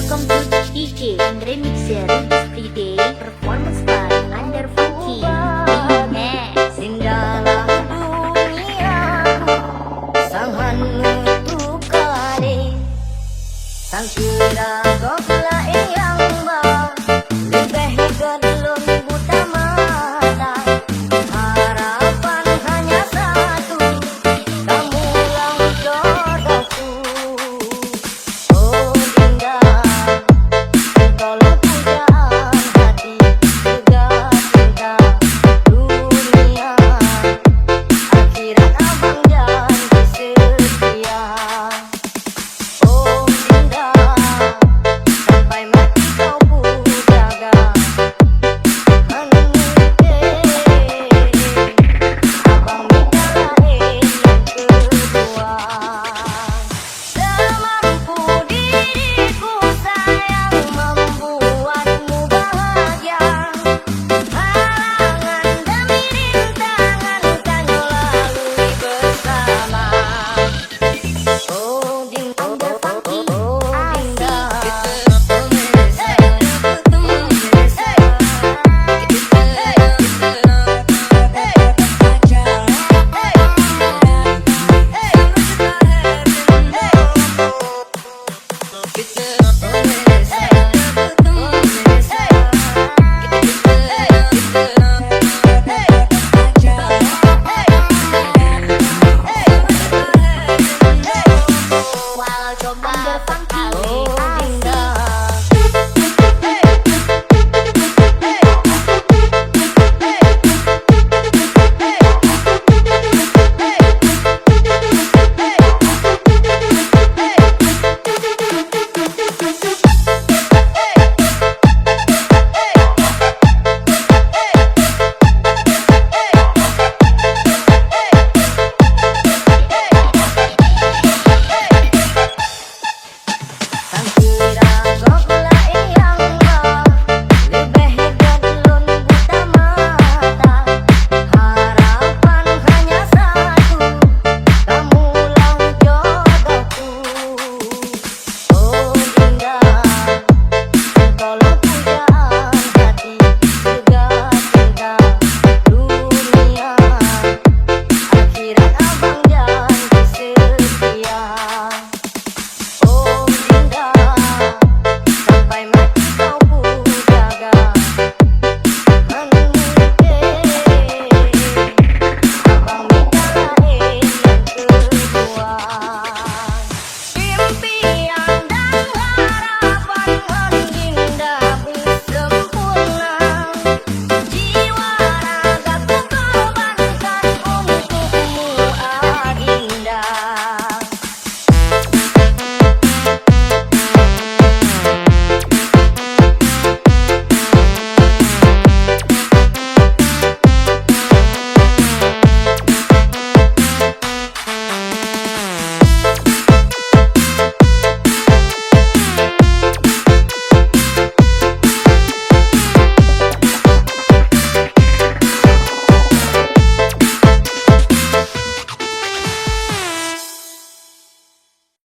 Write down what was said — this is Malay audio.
Welcome to DJ and Remixer Friday Performance by Under Funky Remix. Singgahlah dunia sangan nutup kali sang kira gobla yang bah lebih gedlun buta mata harapan hanya satu kamulah jodohku. Oh Dinda, engkaulah pujaan hati juga cinta dunia akhirat abang janji setia. Oh Dinda, sampai mati kau ku jaga abang minta lain yang kedua. Semampu diriku sayang membuatmu bahagia. Halangan demi rintangan kan lalui bersama. Oh Dinda, Under Funky Dinda. Walau coba Under Funky oh Dinda.